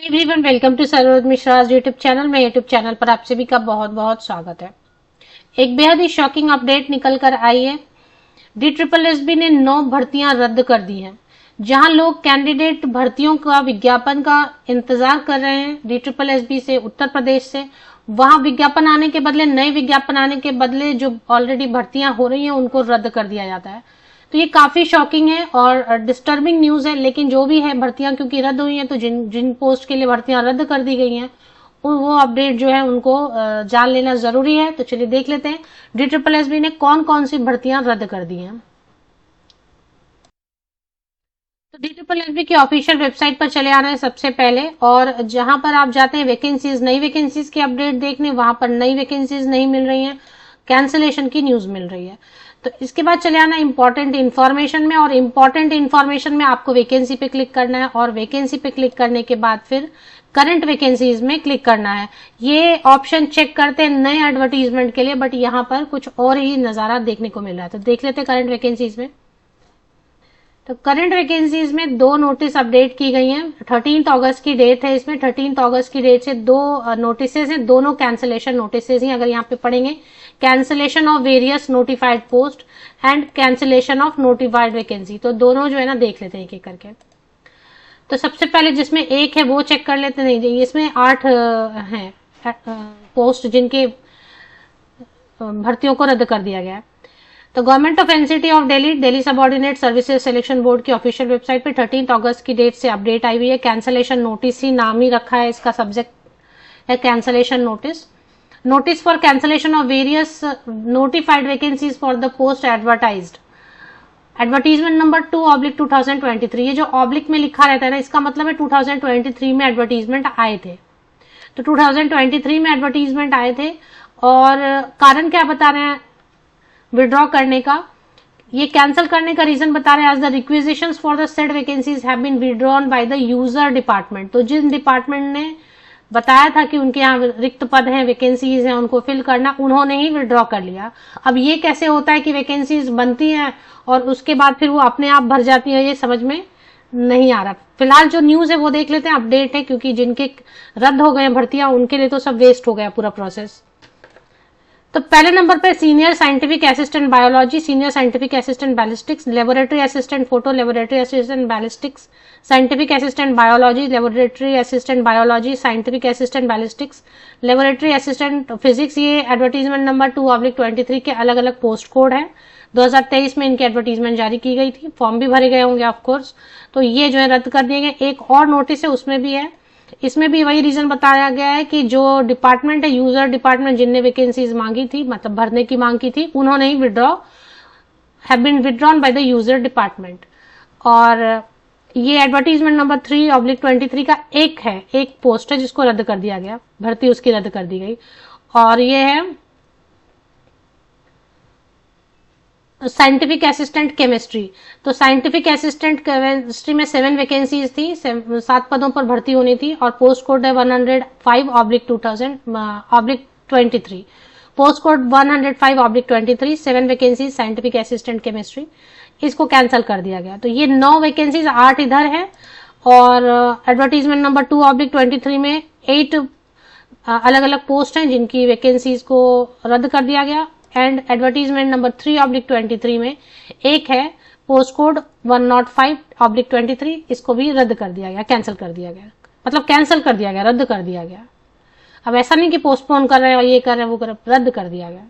Everyone welcome to Saroj Mishra YouTube channel में। YouTube channel पर आप सभी का बहुत बहुत स्वागत है। एक बेहद ही शॉकिंग अपडेट निकल कर आई है। DSSB ने 9 भर्तियां रद्द कर दी हैं। जहां लोग कैंडिडेट भर्तियों का विज्ञापन का इंतजार कर रहे हैं DSSB से, उत्तर प्रदेश से, वहां विज्ञापन आने के बदले, नए विज्ञापन आने के बदले जो ऑलरेडी भर्तियां हो रही हैं उनको रद्द कर दिया जाता है। तो ये काफी शॉकिंग है और डिस्टर्बिंग न्यूज है। लेकिन जो भी है, भर्तियां क्योंकि रद्द हुई हैं तो जिन पोस्ट के लिए भर्तियां रद्द कर दी गई हैं वो अपडेट जो है उनको जान लेना जरूरी है। तो चलिए देख लेते हैं DSSB ने कौन कौन सी भर्तियां रद्द कर दी हैं। तो DSSB की ऑफिशियल वेबसाइट पर चले आना है सबसे पहले, और जहां पर आप जाते हैं वैकेंसीज, नई वैकेंसीज की अपडेट देखने, वहां पर नई वैकेंसीज नहीं मिल रही हैं, कैंसिलेशन की न्यूज मिल रही है। तो इसके बाद चले आना इंपॉर्टेंट इन्फॉर्मेशन में, और इंपॉर्टेंट इन्फॉर्मेशन में आपको वैकेंसी पे क्लिक करना है, और वैकेंसी पे क्लिक करने के बाद फिर करंट वैकेंसीज में क्लिक करना है। ये ऑप्शन चेक करते हैं नए एडवर्टीजमेंट के लिए, बट यहाँ पर कुछ और ही नजारा देखने को मिल रहा है। तो देख लेते हैं करंट वैकेंसीज में। तो करंट वैकेंसीज में 2 नोटिस अपडेट की गई हैं। 13 अगस्त की डेट है इसमें। 13 अगस्त की डेट से 2 नोटिस हैं, दोनों कैंसिलेशन नोटिस ही। अगर यहाँ पे पढ़ेंगे, cancellation of various notified post and cancellation of notified vacancy, तो दोनों जो है ना देख लेते हैं एक एक करके। तो सबसे पहले जिसमें एक है वो चेक कर लेते हैं। नहीं, इसमें 8 हैं पोस्ट जिनके भर्तियों को रद्द कर दिया गया है। तो government of NCT of Delhi subordinate services selection board की ऑफिशियल वेबसाइट पे 13 अगस्त की डेट से अपडेट आई हुई है। कैंसिलेशन नोटिस ही नाम ही रखा है, इसका सब्जेक्ट है cancellation notice. Notice for cancellation of various notified vacancies for the post advertised. Advertisement number 2/2023। ये जो ऑब्लिक में लिखा रहता है ना, इसका मतलब है 2023 में एडवर्टीजमेंट आए थे। तो 2023 में एडवर्टीजमेंट आए थे, और कारण क्या बता रहे हैं विड्रॉ करने का, ये कैंसिल करने का रीजन बता रहे हैं, as the requisitions for the said vacancies have been withdrawn by the user department. तो जिन डिपार्टमेंट ने बताया था कि उनके यहाँ रिक्त पद हैं, वैकेंसीज हैं, उनको फिल करना, उन्होंने ही विड्रॉ कर लिया। अब ये कैसे होता है कि वैकेंसीज बनती हैं और उसके बाद फिर वो अपने आप भर जाती है, ये समझ में नहीं आ रहा। फिलहाल जो न्यूज है वो देख लेते हैं, अपडेट है, क्योंकि जिनके रद्द हो गए भर्तियां उनके लिए तो सब वेस्ट हो गया पूरा प्रोसेस। तो पहले नंबर पे senior scientific assistant biology, senior scientific assistant ballistics, laboratory assistant photo, laboratory assistant ballistics, scientific assistant biology, laboratory assistant biology, scientific assistant ballistics, laboratory assistant physics. ये एडवर्टीजमेंट नंबर 2/23 के अलग अलग पोस्ट कोड है। 2023 में इनकी advertisement जारी की गई थी, फॉर्म भी भरे गए होंगे ऑफकोर्स। तो ये जो है रद्द कर दिए गए। एक और नोटिस है, उसमें भी है, इसमें भी वही रीजन बताया गया है कि जो डिपार्टमेंट है, यूजर डिपार्टमेंट, जिनने वैकेंसीज मांगी थी, मतलब भरने की मांग की थी, उन्होंने ही have been withdrawn by the user department. और ये एडवर्टीजमेंट नंबर 3/23 का एक पोस्ट है जिसको रद्द कर दिया गया, भर्ती उसकी रद्द कर दी गई। और ये है साइंटिफिक असिस्टेंट केमिस्ट्री। तो साइंटिफिक असिस्टेंट केमिस्ट्री में 7 वैकेंसीज थी, 7 पदों पर भर्ती होनी थी, और पोस्ट कोड है 105/2023। Post code 105/23, 7 vacancies scientific assistant chemistry, इसको कैंसिल कर दिया गया। तो ये 9 वैकेंसीज, 8 इधर है, और एडवर्टीजमेंट नंबर 2/23 में 8 अलग अलग पोस्ट हैं जिनकी वैकेंसीज को रद्द कर दिया गया। एंड एडवर्टीजमेंट नंबर 3/23 में एक है, पोस्ट कोड 105/23, इसको भी रद्द कर दिया गया, कैंसिल कर दिया गया। मतलब कैंसिल कर दिया गया, रद्द कर दिया गया। अब ऐसा नहीं कि पोस्टपोन कर रहे हैं, ये कर रहे हैं, वो कर रहे हैं, रद्द कर दिया गया।